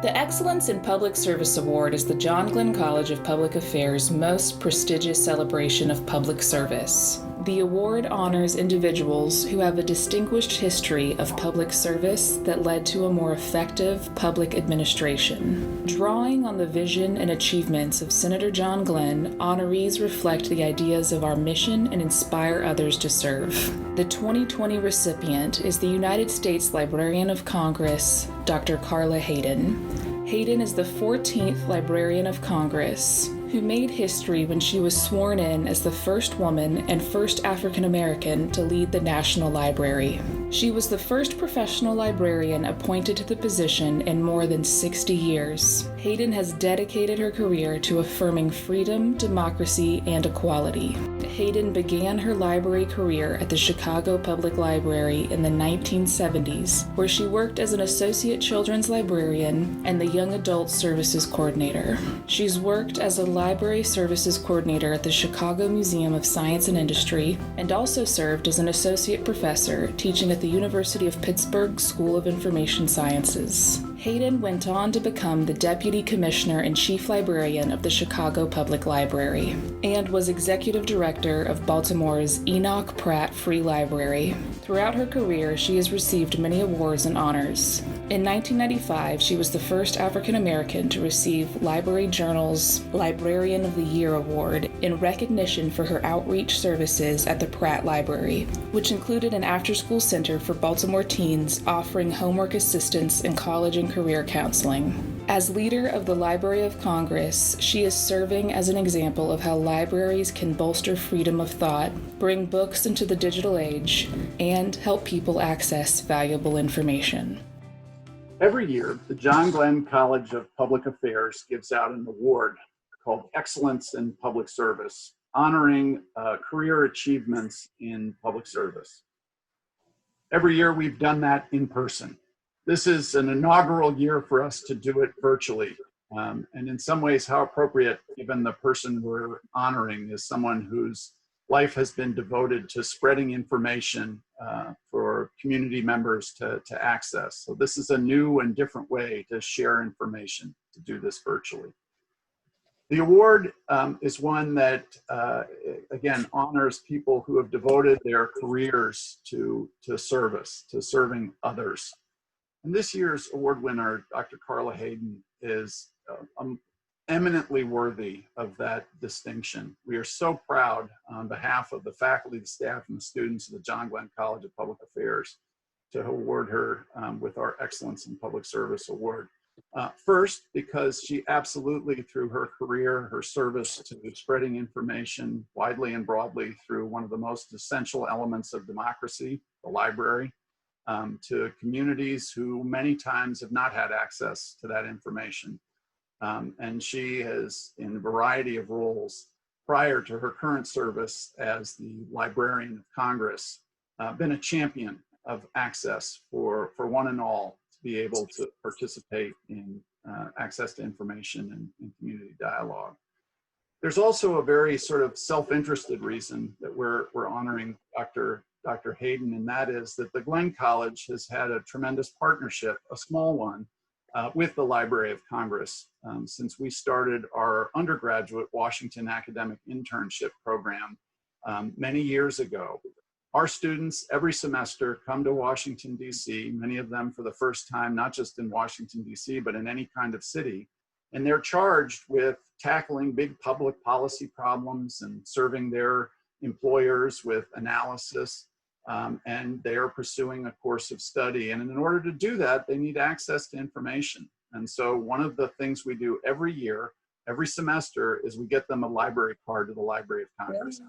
The Excellence in Public Service Award is the John Glenn College of Public Affairs' most prestigious celebration of public service. The award honors individuals who have a distinguished history of public service that led to a more effective public administration. Drawing on the vision and achievements of Senator John Glenn, honorees reflect the ideas of our mission and inspire others to serve. The 2020 recipient is the United States Librarian of Congress, Dr. Carla Hayden. Hayden is the 14th Librarian of Congress, who made history when she was sworn in as the first woman and first African American to lead the National Library. She was the first professional librarian appointed to the position in more than 60 years. Hayden has dedicated her career to affirming freedom, democracy, and equality. Hayden began her library career at the Chicago Public Library in the 1970s, where she worked as an associate children's librarian and the young adult services coordinator. She's worked as a library services coordinator at the Chicago Museum of Science and Industry, and also served as an associate professor teaching at the University of Pittsburgh School of Information Sciences. Hayden went on to become the Deputy Commissioner and Chief Librarian of the Chicago Public Library, and was Executive Director of Baltimore's Enoch Pratt Free Library. Throughout her career, she has received many awards and honors. In 1995, she was the first African American to receive Library Journal's Librarian of the Year Award in recognition for her outreach services at the Pratt Library, which included an after-school center for Baltimore teens offering homework assistance and college and career counseling. As leader of the Library of Congress, she is serving as an example of how libraries can bolster freedom of thought, bring books into the digital age, and help people access valuable information. Every year, the John Glenn College of Public Affairs gives out an award called Excellence in Public Service, honoring career achievements in public service. Every year, we've done that in person. This is an inaugural year for us to do it virtually. And in some ways, how appropriate, given the person we're honoring is someone whose life has been devoted to spreading information for community members to access. So this is a new and different way to share information, to do this virtually. The award is one that, again, honors people who have devoted their careers to service, to serving others. And this year's award winner, Dr. Carla Hayden, is eminently worthy of that distinction. We are so proud on behalf of the faculty, the staff, and the students of the John Glenn College of Public Affairs to award her with our Excellence in Public Service Award. First, because she absolutely, through her career, her service to spreading information widely and broadly through one of the most essential elements of democracy, the library, to communities who many times have not had access to that information. And she has, in a variety of roles, prior to her current service as the Librarian of Congress, been a champion of access for one and all to be able to participate in access to information and community dialogue. There's also a very sort of self-interested reason that we're honoring Dr. Hayden, and that is that the Glenn College has had a tremendous partnership, a small one, with the Library of Congress since we started our undergraduate Washington Academic Internship Program many years ago. Our students every semester come to Washington, D.C., many of them for the first time, not just in Washington, D.C., but in any kind of city. And they're charged with tackling big public policy problems and serving their employers with analysis. And they are pursuing a course of study. And in order to do that, they need access to information. And so one of the things we do every year, every semester, is we get them a library card to the Library of Congress.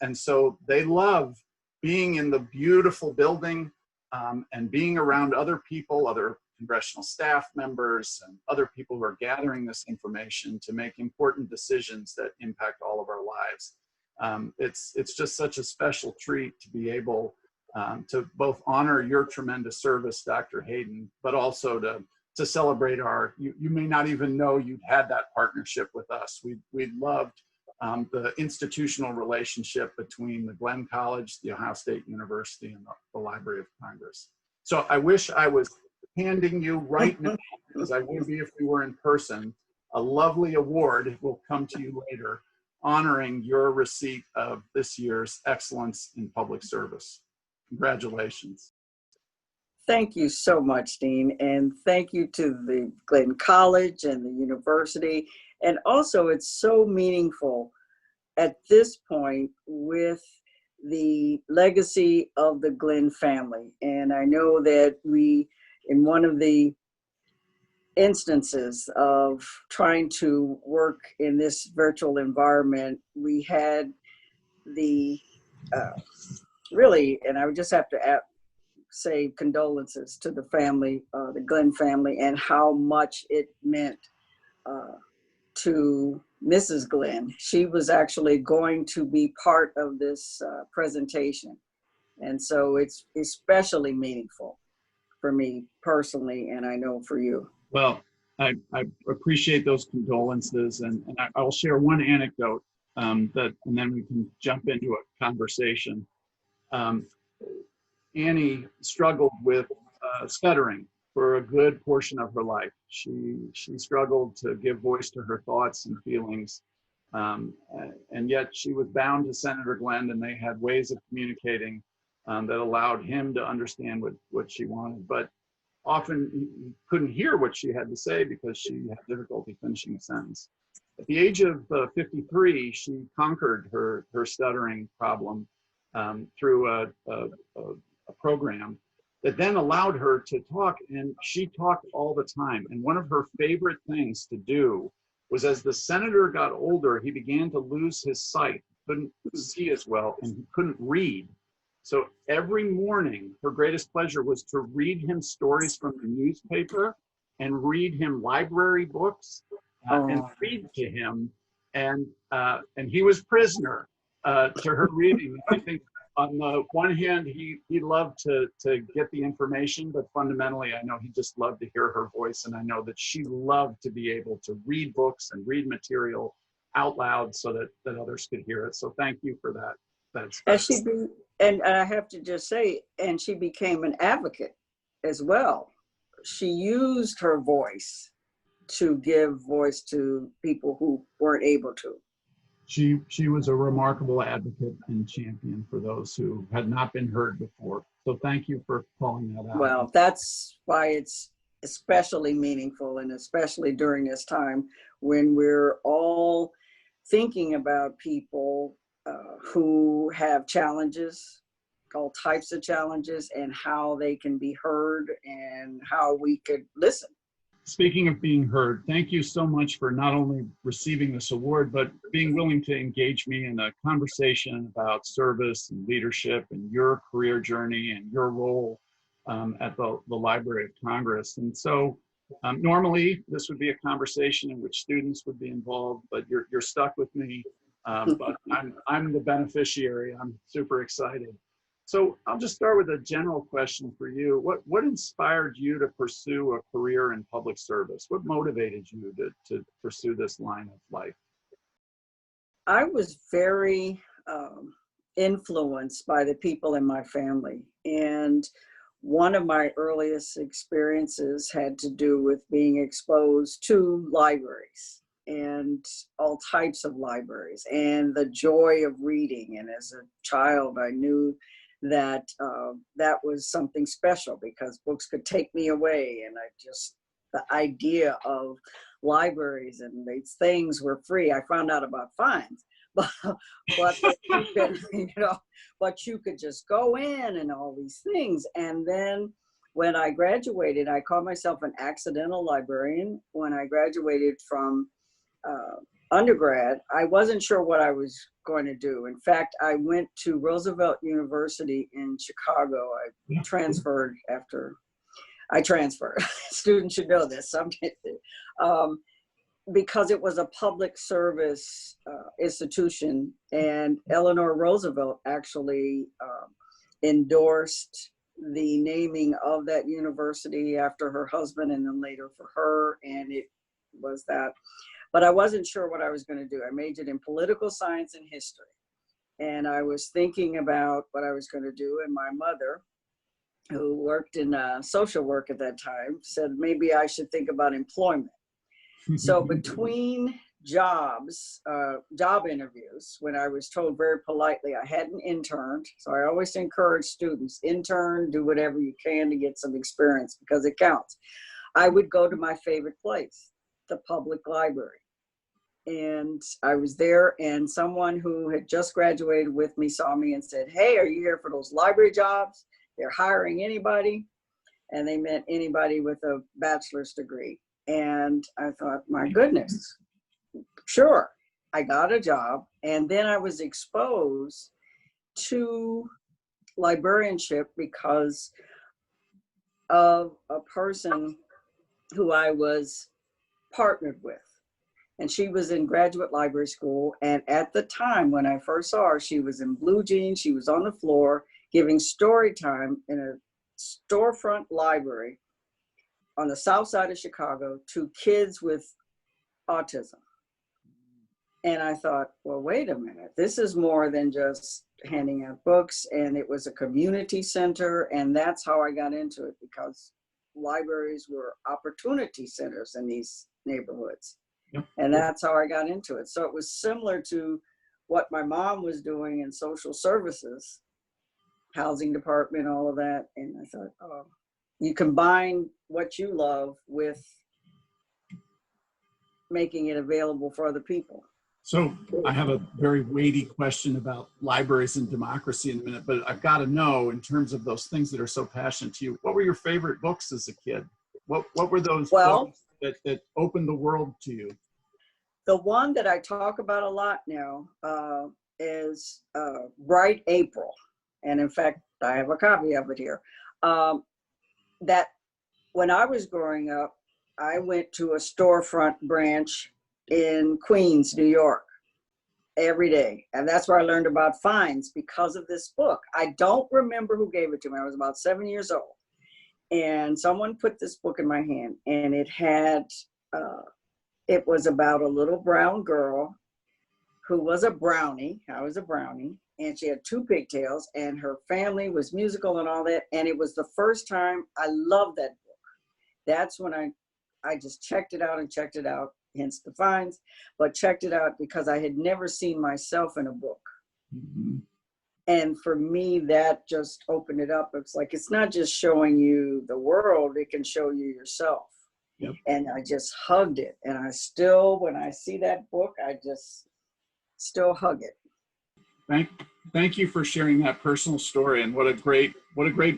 And so they love being in the beautiful building and being around other people, other congressional staff members, and other people who are gathering this information to make important decisions that impact all of our lives. It's just such a special treat to be able to both honor your tremendous service, Dr. Hayden, but also to celebrate you may not even know you'd had that partnership with us. We loved the institutional relationship between the Glenn College, the Ohio State University, and the Library of Congress. So I wish I was handing you right now as I would be if we were in person, a lovely award will come to you later, honoring your receipt of this year's Excellence in Public Service. Congratulations. Thank you so much, Dean, and thank you to the Glenn College and the university. And also, it's so meaningful at this point with the legacy of the Glenn family. And I know that we, in one of the instances of trying to work in this virtual environment, we had the really, and I would just have to say condolences to the family, the Glenn family, and how much it meant to Mrs. Glenn. She was actually going to be part of this presentation. And so it's especially meaningful for me personally, and I know for you. Well, I appreciate those condolences, and I'll share one anecdote and then we can jump into a conversation. Annie struggled with stuttering for a good portion of her life. She struggled to give voice to her thoughts and feelings, and yet she was bound to Senator Glenn, and they had ways of communicating that allowed him to understand what she wanted. But often he couldn't hear what she had to say because she had difficulty finishing a sentence. At the age of 53, she conquered her stuttering problem through a program that then allowed her to talk, and she talked all the time. And one of her favorite things to do was, as the senator got older, he began to lose his sight, couldn't see as well, and he couldn't read. So every morning, her greatest pleasure was to read him stories from the newspaper and read him library books and read to him. And he was prisoner to her reading. I think on the one hand, he loved to get the information, but fundamentally, I know he just loved to hear her voice. And I know that she loved to be able to read books and read material out loud so that others could hear it. So thank you for that. And I have to just say, and she became an advocate as well. She used her voice to give voice to people who weren't able to. She was a remarkable advocate and champion for those who had not been heard before. So thank you for calling that out. Well, that's why it's especially meaningful, and especially during this time when we're all thinking about people who have challenges, all types of challenges, and how they can be heard and how we could listen. Speaking of being heard, thank you so much for not only receiving this award, but being willing to engage me in a conversation about service and leadership and your career journey and your role at the Library of Congress. And so normally this would be a conversation in which students would be involved, but you're stuck with me. But I'm the beneficiary. I'm super excited. So I'll just start with a general question for you. What inspired you to pursue a career in public service? What motivated you to pursue this line of life? I was very influenced by the people in my family. And one of my earliest experiences had to do with being exposed to libraries and all types of libraries and the joy of reading. And as a child, I knew that that was something special because books could take me away. And the idea of libraries and these things were free. I found out about fines, but you could just go in and all these things. And then when I graduated, I called myself an accidental librarian. When I graduated from undergrad, I wasn't sure what I was going to do. In fact, I went to Roosevelt University in Chicago. I transferred after I transferred. Students should know this. Because it was a public service institution, and Eleanor Roosevelt actually endorsed the naming of that university after her husband and then later for her, and it was that. But I wasn't sure what I was going to do. I majored in political science and history, and I was thinking about what I was going to do, and my mother who worked in social work at that time, said maybe I should think about employment. So between jobs, job interviews, when I was told very politely I hadn't interned, so I always encourage students, intern, do whatever you can to get some experience because it counts. I would go to my favorite place, the public library. And I was there, and someone who had just graduated with me saw me and said, "Hey, are you here for those library jobs? They're hiring anybody." And they meant anybody with a bachelor's degree. And I thought, my goodness, sure. I got a job, and then I was exposed to librarianship because of a person who I was partnered with. And she was in graduate library school. And at the time when I first saw her, she was in blue jeans. She was on the floor giving story time in a storefront library on the south side of Chicago to kids with autism. And I thought, well, wait a minute. This is more than just handing out books. And it was a community center. And that's how I got into it, because libraries were opportunity centers in these neighborhoods. And that's how I got into it. So it was similar to what my mom was doing in social services, housing department, all of that. And I thought, oh, you combine what you love with making it available for other people. So I have a very weighty question about libraries and democracy in a minute, but I've got to know, in terms of those things that are so passionate to you, what were your favorite books as a kid? What were those books that opened the world to you? The one that I talk about a lot now is Bright April. And in fact, I have a copy of it here. That when I was growing up, I went to a storefront branch in Queens, New York, every day. And that's where I learned about fines because of this book. I don't remember who gave it to me. I was about 7 years old. And someone put this book in my hand, and it had, it was about a little brown girl who was a brownie. I was a brownie. And she had two pigtails, and her family was musical and all that. And it was the first time I loved that book. That's when I just checked it out, hence the fines, but checked it out because I had never seen myself in a book. Mm-hmm. And for me, that just opened it up. It's like, it's not just showing you the world, it can show you yourself. Yep. And I just hugged it. And I still, when I see that book, I just still hug it. Thank you for sharing that personal story, and what a great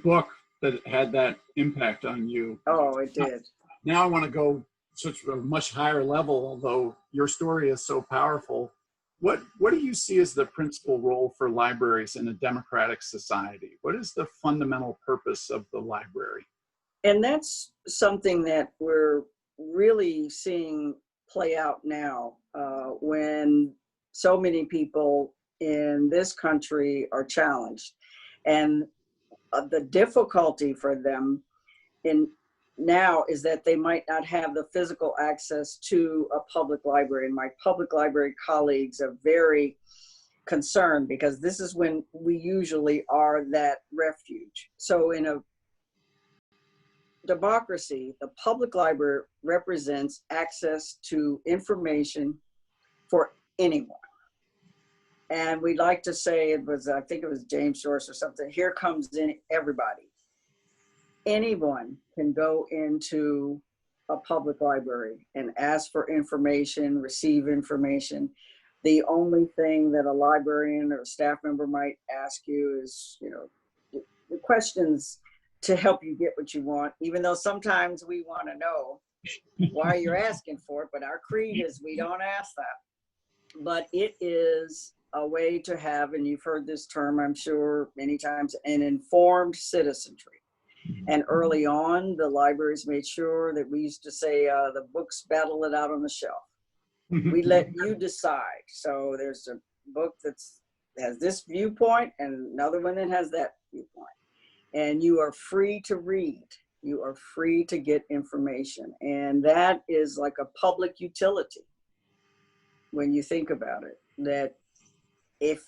book that had that impact on you. Oh, it did. Now I want to go such a much higher level, although your story is so powerful. What do you see as the principal role for libraries in a democratic society? What is the fundamental purpose of the library? And that's something that we're really seeing play out now when so many people in this country are challenged. And the difficulty for them now is that they might not have the physical access to a public library. And my public library colleagues are very concerned because this is when we usually are that refuge. So in a democracy, the public library represents access to information for anyone. And we like to say, I think it was James Joyce or something, here comes in everybody. Anyone can go into a public library and ask for information, receive information. The only thing that a librarian or a staff member might ask you is, the questions to help you get what you want, even though sometimes we want to know why you're asking for it, but our creed is we don't ask that. But it is a way to have, and you've heard this term, I'm sure, many times, an informed citizenry. And early on, the libraries made sure that we used to say, the books battle it out on the shelf. We let you decide. So there's a book that has this viewpoint and another one that has that viewpoint. And you are free to read. You are free to get information. And that is like a public utility when you think about it, that if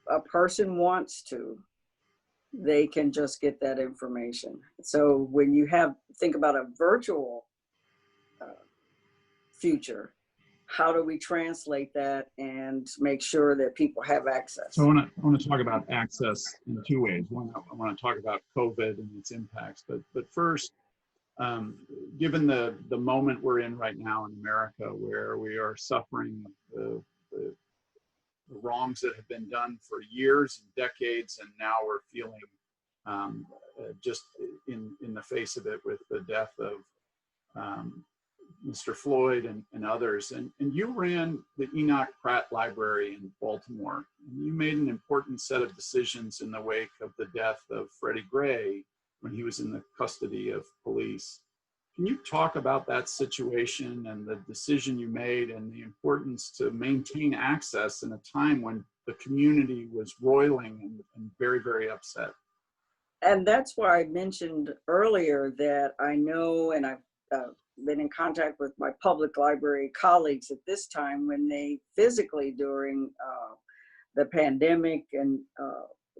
a person wants to, they can just get that information. So when you think about a virtual future, how do we translate that and make sure that people have access? So I want to talk about access in two ways. One, I want to talk about COVID and its impacts, but first, given the moment we're in right now in America, where we are suffering the wrongs that have been done for years and decades, and now we're feeling just in the face of it with the death of Mr. Floyd and others. And you ran the Enoch Pratt Library in Baltimore. And you made an important set of decisions in the wake of the death of Freddie Gray when he was in the custody of police. Can you talk about that situation and the decision you made and the importance to maintain access in a time when the community was roiling and very, very upset? And that's why I mentioned earlier that I know, and I've been in contact with my public library colleagues at this time, when they physically, during the pandemic and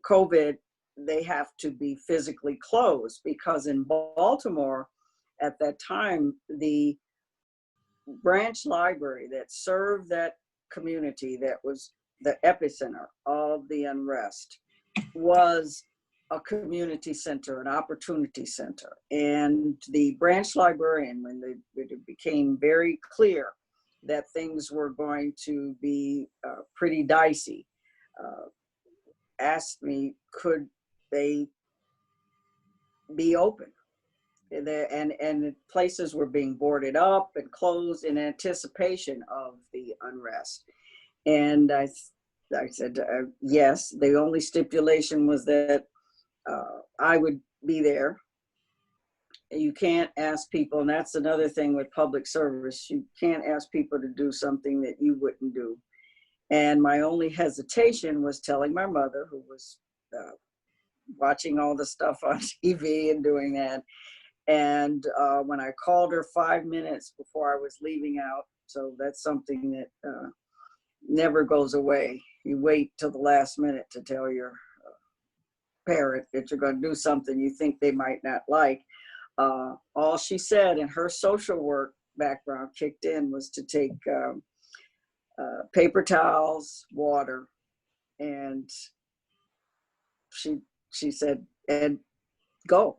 COVID, they have to be physically closed, because in Baltimore at that time, the branch library that served that community, that was the epicenter of the unrest, was a community center, an opportunity center. And the branch librarian, when it became very clear that things were going to be pretty dicey, asked me, could they be open? And places were being boarded up and closed in anticipation of the unrest. And I said, yes. The only stipulation was that I would be there. You can't ask people, and that's another thing with public service, you can't ask people to do something that you wouldn't do. And my only hesitation was telling my mother, who was watching all the stuff on TV and doing that. And when I called her 5 minutes before I was leaving out, so that's something that never goes away. You wait till the last minute to tell your parent that you're going to do something you think they might not like. All she said, and her social work background kicked in, was to take paper towels, water, and she said, and go.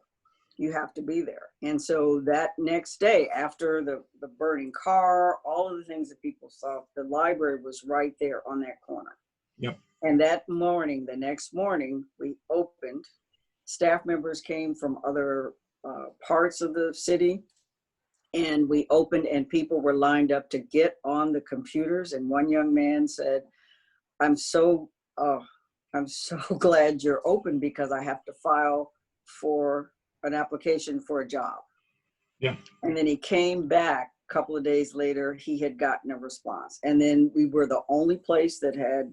You have to be there. And so that next day, after the burning car, all of the things that people saw, the library was right there on that corner. Yep. And that morning, the next morning, we opened. Staff members came from other parts of the city, and we opened, and people were lined up to get on the computers. And one young man said, I'm so glad you're open, because I have to file for an application for a job. Yeah. And then he came back a couple of days later, he had gotten a response. And then we were the only place that had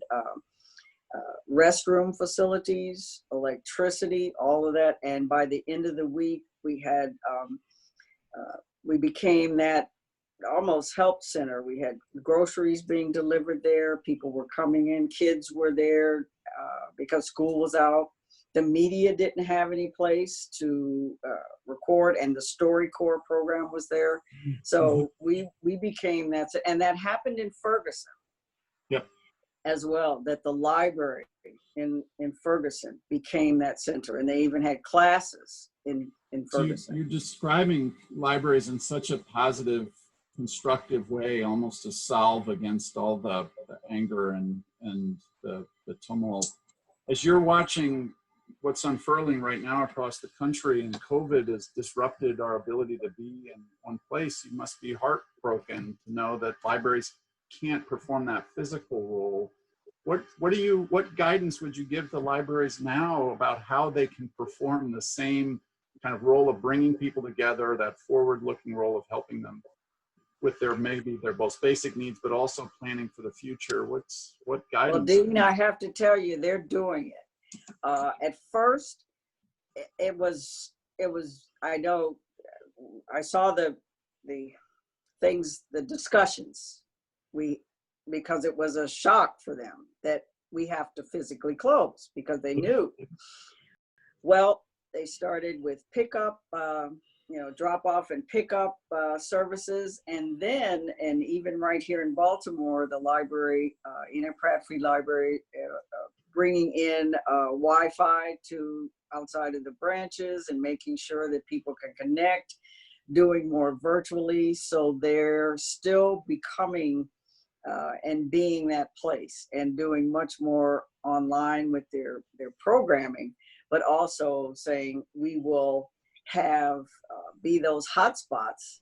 restroom facilities, electricity, all of that. And by the end of the week, we had, we became that almost help center. We had groceries being delivered there. People were coming in, kids were there because school was out. The media didn't have any place to record, and the StoryCorps program was there. So we became that, and that happened in Ferguson. Yep. As well, that the library in Ferguson became that center, and they even had classes in Ferguson. So you're describing libraries in such a positive, constructive way, almost a salve against all the anger and the tumult. As you're watching what's unfurling right now across the country, and COVID has disrupted our ability to be in one place, you must be heartbroken to know that libraries can't perform that physical role. What guidance would you give to libraries now about how they can perform the same kind of role of bringing people together, that forward-looking role of helping them with their most basic needs, but also planning for the future? What guidance? Well, Dean, I have to tell you, they're doing it. At first, it was. I know, I saw the things, the discussions. Because it was a shock for them that we have to physically close, because they knew. Well, they started with pickup, drop off and pickup services. And then, and even right here in Baltimore, the library, Pratt Free Library, bringing in Wi-Fi to outside of the branches and making sure that people can connect, doing more virtually. So they're still becoming and being that place and doing much more online with their programming, but also saying we will have be those hotspots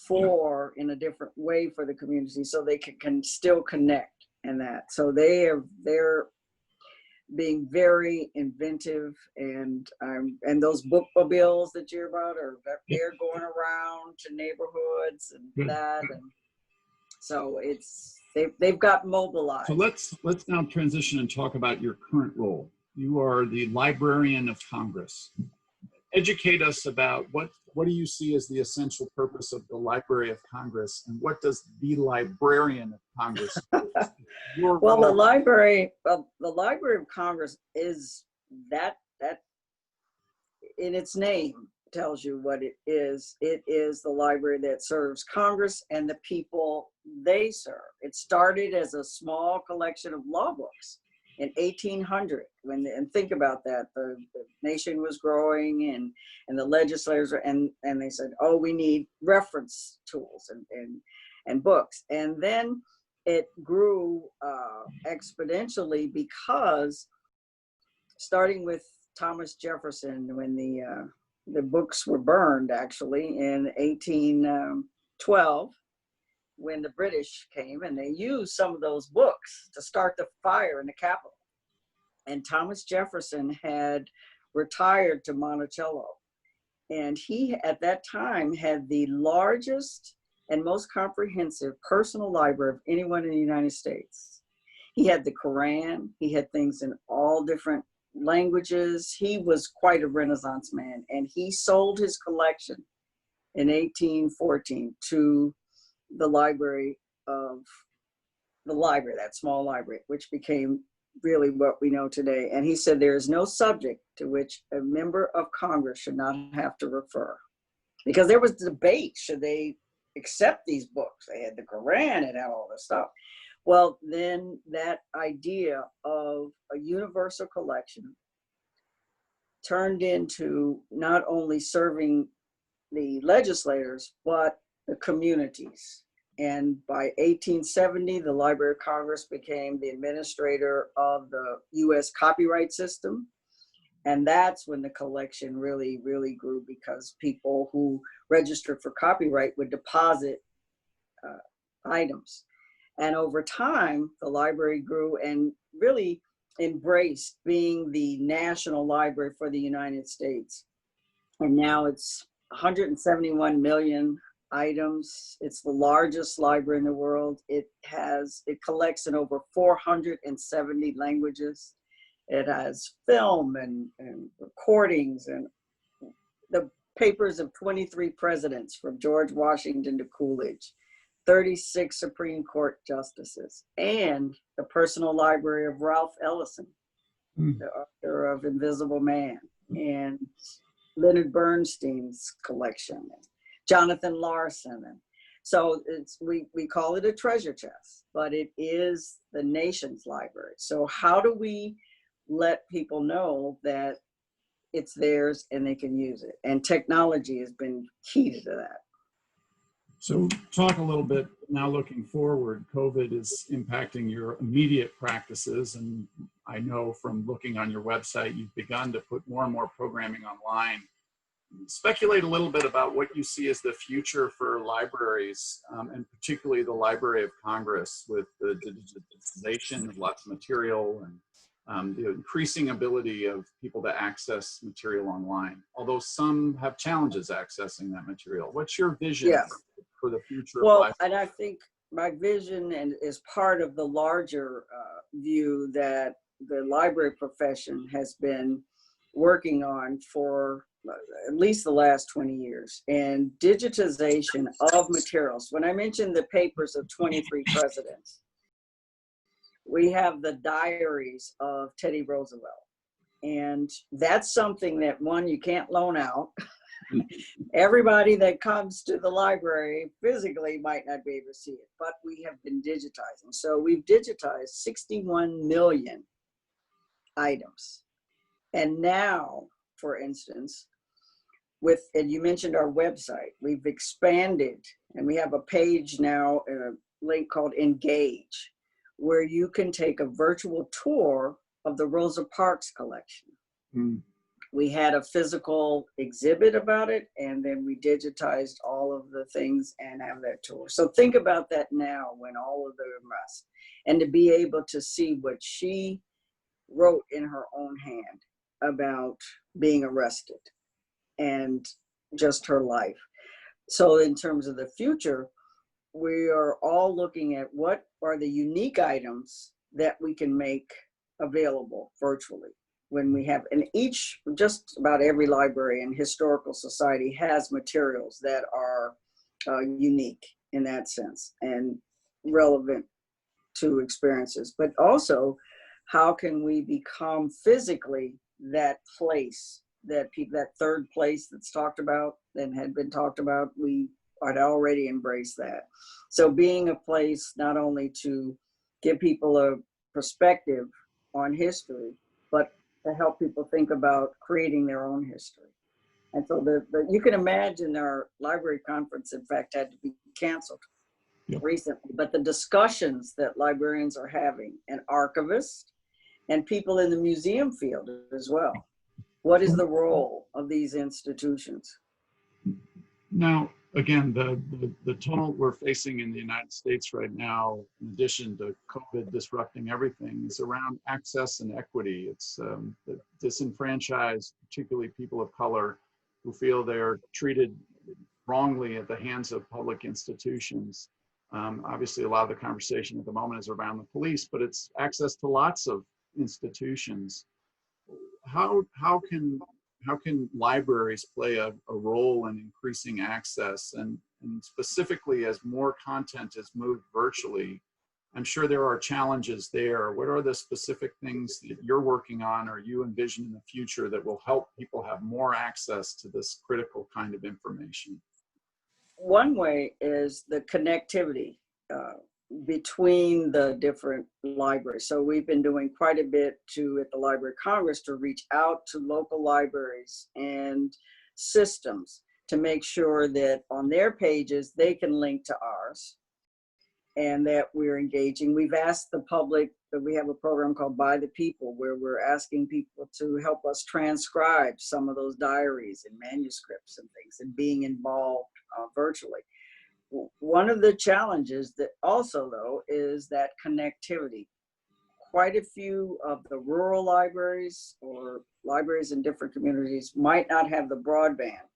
for in a different way for the community, so they can still connect and that. So they're being very inventive, and those bookmobiles that you're about they're going around to neighborhoods and that, and so they've got mobilized. So let's now transition and talk about your current role. You are the Librarian of Congress. Educate us about what do you see as the essential purpose of the Library of Congress, and what does the Librarian of Congress do? Well, the Library of Congress is that in its name tells you what it is. It is the library that serves Congress and the people they serve. It started as a small collection of law books in 1800. And think about that, the nation was growing, and the legislators and they said, oh, we need reference tools and books. And then it grew exponentially, because starting with Thomas Jefferson, when the books were burned actually in 1812, when the British came, and they used some of those books to start the fire in the Capitol. And Thomas Jefferson had retired to Monticello, and he at that time had the largest and most comprehensive personal library of anyone in the United States. He had the Quran, he had things in all different languages. He was quite a Renaissance man, and he sold his collection in 1814 to the library, that small library, which became really what we know today. And he said there is no subject to which a member of Congress should not have to refer, because there was debate, should they accept these books? They had the Quran and had all this stuff. Well, then that idea of a universal collection turned into not only serving the legislators, but the communities. And by 1870, the Library of Congress became the administrator of the US copyright system. And that's when the collection really, really grew, because people who registered for copyright would deposit items. And over time, the library grew and really embraced being the national library for the United States. And now it's 171 million items. It's the largest library in the world. It collects in over 470 languages. It has film and recordings and the papers of 23 presidents, from George Washington to Coolidge, 36 Supreme Court justices, and the personal library of Ralph Ellison, the author of Invisible Man, and Leonard Bernstein's collection, and Jonathan Larson. And so we call it a treasure chest, but it is the nation's library. So how do we let people know that it's theirs and they can use it? And technology has been key to that. So talk a little bit now, looking forward. COVID is impacting your immediate practices, and I know from looking on your website, you've begun to put more and more programming online. Speculate a little bit about what you see as the future for libraries, and particularly the Library of Congress, with the digitization of lots of material and the increasing ability of people to access material online, although some have challenges accessing that material. What's your vision for the future of library? And I think my vision is part of the larger view that the library profession has been working on for at least the last 20 years, and digitization of materials. When I mentioned the papers of 23 presidents, we have the diaries of Teddy Roosevelt. And that's something that, one, you can't loan out. Everybody that comes to the library physically might not be able to see it, but we have been digitizing. So we've digitized 61 million items. And now, for instance, and you mentioned our website, we've expanded, and we have a page now, a link called Engage, where you can take a virtual tour of the Rosa Parks collection. Mm. We had a physical exhibit about it, and then we digitized all of the things and have that tour. So think about that now when all of the arrests, and to be able to see what she wrote in her own hand about being arrested and just her life. So in terms of the future, we are all looking at what are the unique items that we can make available virtually when we have, and just about every library and historical society has materials that are unique in that sense and relevant to experiences. But also, how can we become physically that place, that third place that's talked about and had been talked about? We had already embraced that. So being a place not only to give people a perspective on history, but to help people think about creating their own history. And so you can imagine our library conference, in fact, had to be canceled recently, but the discussions that librarians are having, and archivists and people in the museum field as well. What is the role of these institutions? Now, again, the tumult we're facing in the United States right now, in addition to COVID disrupting everything, is around access and equity. It's the disenfranchised, particularly people of color, who feel they're treated wrongly at the hands of public institutions. Obviously, a lot of the conversation at the moment is around the police, but it's access to lots of institutions. How can libraries play a role in increasing access, and specifically as more content is moved virtually? I'm sure there are challenges there. What are the specific things that you're working on or you envision in the future that will help people have more access to this critical kind of information? One way is the connectivity between the different libraries. So we've been doing quite a bit at the Library of Congress to reach out to local libraries and systems to make sure that on their pages they can link to ours and that we're engaging. We've asked the public, that we have a program called By the People, where we're asking people to help us transcribe some of those diaries and manuscripts and things, and being involved virtually. One of the challenges that also, though, is that connectivity. Quite a few of the rural libraries or libraries in different communities might not have the broadband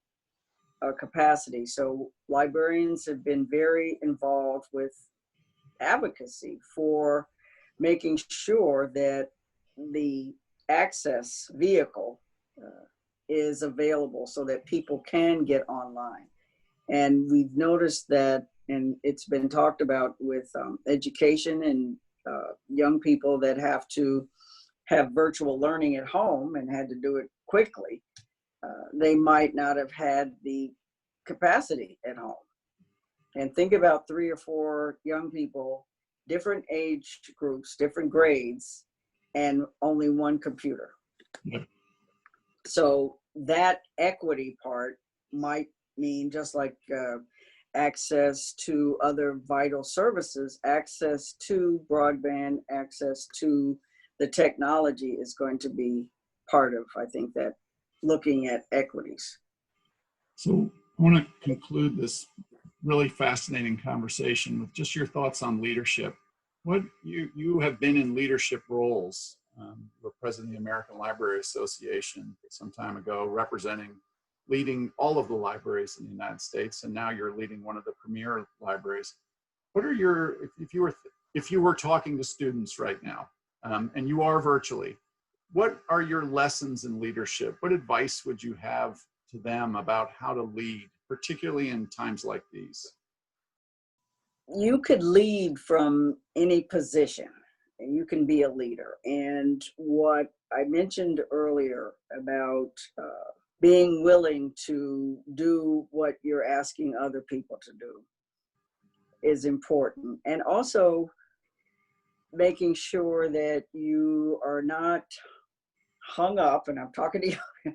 capacity. So librarians have been very involved with advocacy for making sure that the access vehicle is available so that people can get online. And we've noticed that, and it's been talked about with education and young people that have to have virtual learning at home and had to do it quickly. They might not have had the capacity at home. And think about 3 or 4 young people, different age groups, different grades, and only one computer. Yep. So that equity part might mean, just like access to other vital services, access to broadband, access to the technology is going to be part of, I think, that looking at equities. So I want to conclude this really fascinating conversation with just your thoughts on leadership. What you have been in leadership roles. You were president of the American Library Association some time ago, leading all of the libraries in the United States, and now you're leading one of the premier libraries. What are your, if you were talking to students right now, and you are virtually, what are your lessons in leadership? What advice would you have to them about how to lead, particularly in times like these? You could lead from any position. you can be a leader. And what I mentioned earlier about being willing to do what you're asking other people to do is important. And also making sure that you are not hung up, and I'm talking to you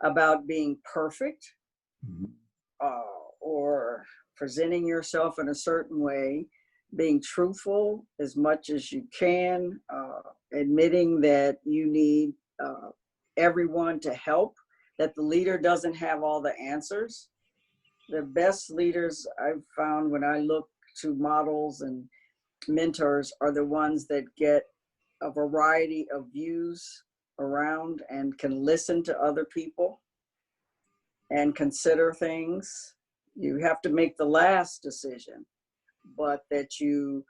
about being perfect or presenting yourself in a certain way, being truthful as much as you can, admitting that you need everyone to help, that the leader doesn't have all the answers. The best leaders I've found when I look to models and mentors are the ones that get a variety of views around and can listen to other people and consider things. You have to make the last decision, but that you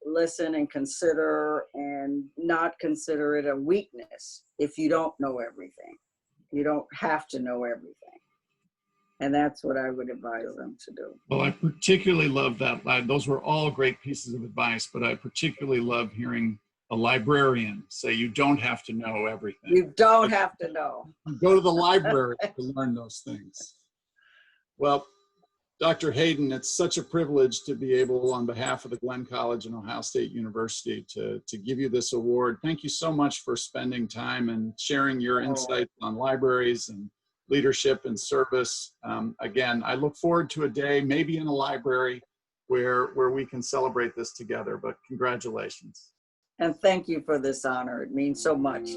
listen and consider and not consider it a weakness if you don't know everything. You don't have to know everything. And that's what I would advise them to do. Well, I particularly love that. Those were all great pieces of advice, but I particularly love hearing a librarian say you don't have to know everything. You don't have to know. Go to the library to learn those things. Well, Dr. Hayden, it's such a privilege to be able, on behalf of the Glenn College and Ohio State University, to give you this award. Thank you so much for spending time and sharing your insights on libraries and leadership and service. Again, I look forward to a day, maybe in a library, where we can celebrate this together, but congratulations. And thank you for this honor. It means so much.